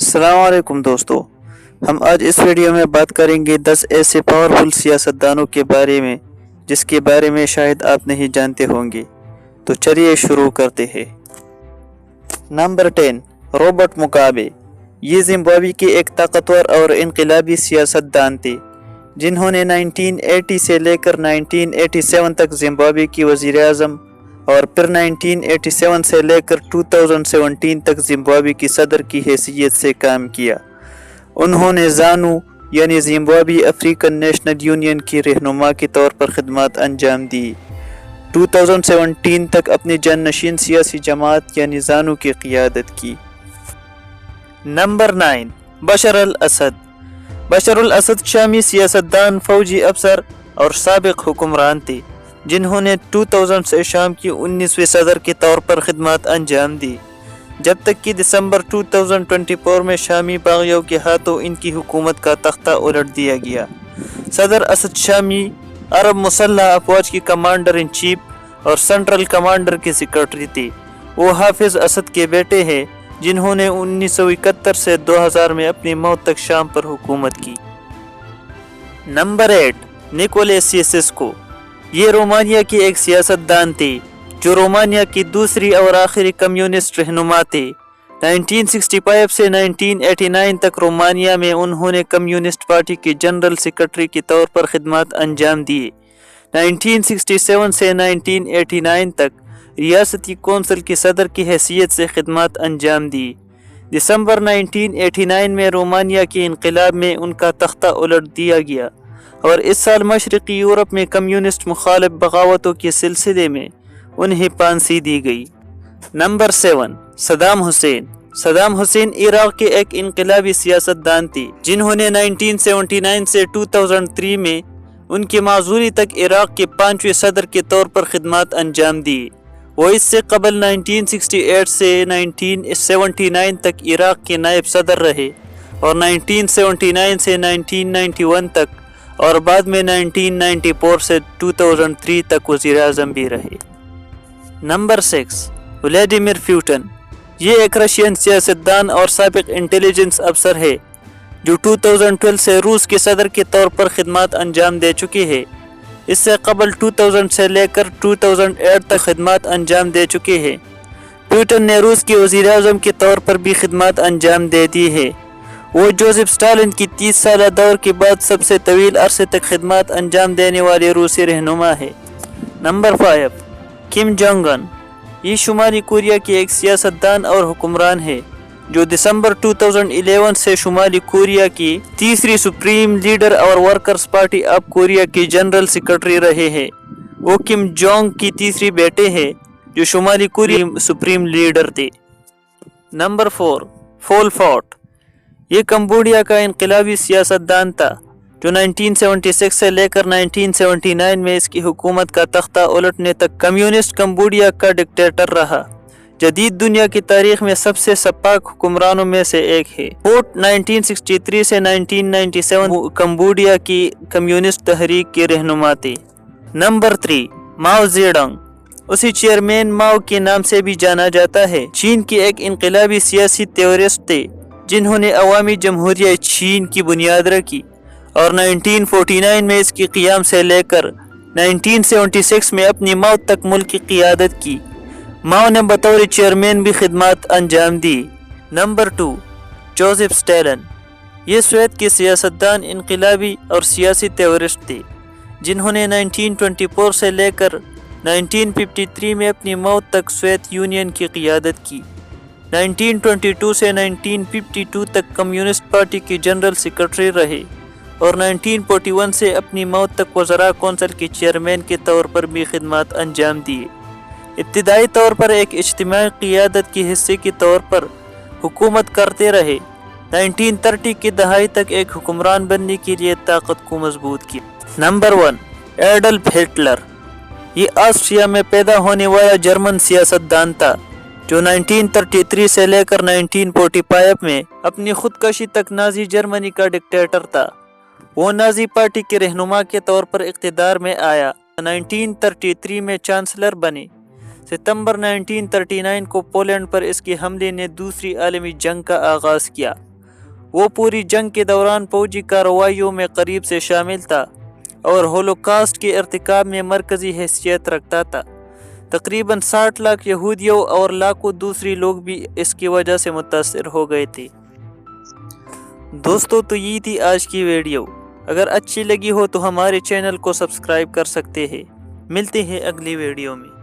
السلام علیکم دوستو، ہم آج اس ویڈیو میں بات کریں گے 10 ایسے پاورفل سیاستدانوں کے بارے میں جس کے بارے میں شاید آپ نہیں جانتے ہوں گے۔ تو چلیے شروع کرتے ہیں۔ Number 10، Robert Mugabe. یہ زمبابوے کے ایک طاقتور اور انقلابی سیاستدان تھے جنہوں نے 1980 سے لے کر 1987 تک زمبابوے کی وزیر اعظم اور پھر 1987 سے لے کر 2017 تک زمبابوے کی صدر کی حیثیت سے کام کیا۔ انہوں نے زانو یعنی زمبابوے افریقن نیشنل یونین کی رہنما کے طور پر خدمات انجام دی۔ 2017 تک اپنی جانشین سیاسی جماعت یعنی زانو کی قیادت کی۔ Number 9، Bashar al Assad. Bashar al Assad شامی سیاستدان، فوجی افسر اور سابق حکمران تھے جنہوں نے 2000 سے شام کی 19ویں صدر کے طور پر خدمات انجام دی، جب تک کہ دسمبر 2024 میں شامی باغیوں کے ہاتھوں ان کی حکومت کا تختہ الٹ دیا گیا۔ صدر اسد شامی عرب مسلح افواج کی کمانڈر ان چیف اور سینٹرل کمانڈر کے سیکرٹری تھے۔ وہ حافظ اسد کے بیٹے ہیں جنہوں نے 1971 سے 2000 میں اپنی موت تک شام پر حکومت کی۔ نمبر 8، نیکولے سیسیسکو۔ یہ رومانیہ کے ایک سیاستدان تھے جو رومانیہ کی دوسری اور آخری کمیونسٹ رہنما تھے۔ 1965 سے 1989 تک رومانیہ میں انہوں نے کمیونسٹ پارٹی کے جنرل سیکرٹری کے طور پر خدمات انجام دیے۔ 1967 سے 1989 تک ریاستی کونسل کی صدر کی حیثیت سے خدمات انجام دی۔ دسمبر 1989 میں رومانیہ کے انقلاب میں ان کا تختہ الٹ دیا گیا اور اس سال مشرقی یورپ میں کمیونسٹ مخالف بغاوتوں کے سلسلے میں انہیں پھانسی دی گئی۔ Number 7، Saddam Hussein. Saddam Hussein Iraq کے ایک انقلابی سیاستدان تھے جنہوں نے 1979 سے 2003 میں ان کی معزولی تک عراق کے 5ویں صدر کے طور پر خدمات انجام دی۔ وہ اس سے قبل 1968 سے 1979 تک عراق کے نائب صدر رہے اور 1979 سے 1991 تک اور بعد میں 1994 سے 2003 تک وزیر اعظم بھی رہے۔ Number 6، Vladimir Putin. یہ ایک رشین سیاستدان اور سابق انٹیلیجنس افسر ہے جو 2012 سے روس کے صدر کے طور پر خدمات انجام دے چکے ہیں۔ اس سے قبل 2000 سے لے کر 2008 تک خدمات انجام دے چکے ہیں۔ پوٹن نے روس کے وزیر اعظم کے طور پر بھی خدمات انجام دے دی ہے۔ وہ جوزف اسٹالن کی 30 سالہ دور کے بعد سب سے طویل عرصے تک خدمات انجام دینے والے روسی رہنما ہے۔ Number 5، Kim Jong Un. یہ شمالی کوریا کے ایک سیاستدان اور حکمران ہے جو دسمبر 2011 سے شمالی کوریا کی تیسری سپریم لیڈر اور ورکرز پارٹی آف کوریا کے جنرل سیکرٹری رہے ہیں۔ وہ کم جونگ کی تیسری بیٹے ہیں جو شمالی کوریا سپریم لیڈر تھے۔ نمبر 4، پول پوٹ۔ یہ کمبوڈیا کا انقلابی سیاستدان تھا جو 1976 سے لے کر 1979 میں اس کی حکومت کا تختہ الٹنے تک کمیونسٹ کمبوڈیا کا ڈکٹیٹر رہا۔ جدید دنیا کی تاریخ میں سب سے سپاک حکمرانوں میں سے ایک ہے۔ پوٹ 1963 سے 1997 کمبوڈیا کی کمیونسٹ تحریک کے رہنما تھے۔ نمبر 3، ماؤ زیڈونگ۔ اسی چیئرمین ماؤ کے نام سے بھی جانا جاتا ہے۔ چین کے ایک انقلابی سیاسی تھیورسٹ تھے جنہوں نے عوامی جمہوریہ چین کی بنیاد رکھی اور 1949 میں اس کے قیام سے لے کر 1976 میں اپنی موت تک ملک کی قیادت کی۔ ماؤ نے بطور چیئرمین بھی خدمات انجام دی۔ Number 2، Joseph Stalin. یہ سوویت کے سیاستدان، انقلابی اور سیاسی تھیورسٹ تھے جنہوں نے 1924 سے لے کر 1953 میں اپنی موت تک سوویت یونین کی قیادت کی۔ 1922 سے 1952 تک کمیونسٹ پارٹی کے جنرل سیکرٹری رہے اور 1941 سے اپنی موت تک وزراء کونسل کے چیئرمین کے طور پر بھی خدمات انجام دیے۔ ابتدائی طور پر ایک اجتماعی قیادت کے حصے کے طور پر حکومت کرتے رہے۔ 1930 کی دہائی تک ایک حکمران بننے کے لیے طاقت کو مضبوط کیا۔ Number 1، Adolf Hitler. یہ آسٹریا میں پیدا ہونے والا جرمن سیاستدان تھا جو 1933 سے لے کر 1945 میں اپنی خودکشی تک نازی جرمنی کا ڈکٹیٹر تھا۔ وہ نازی پارٹی کے رہنما کے طور پر اقتدار میں آیا۔ 1933 میں چانسلر بنے۔ ستمبر 1939 کو پولینڈ پر اس کے حملے نے دوسری عالمی جنگ کا آغاز کیا۔ وہ پوری جنگ کے دوران فوجی کارروائیوں میں قریب سے شامل تھا اور ہولوکاسٹ کے ارتکاب میں مرکزی حیثیت رکھتا تھا۔ تقریباً 60 لاکھ یہودیوں اور لاکھوں دوسری لوگ بھی اس کی وجہ سے متاثر ہو گئے تھے۔ دوستو، تو یہ تھی آج کی ویڈیو۔ اگر اچھی لگی ہو تو ہمارے چینل کو سبسکرائب کر سکتے ہیں۔ ملتے ہیں اگلی ویڈیو میں۔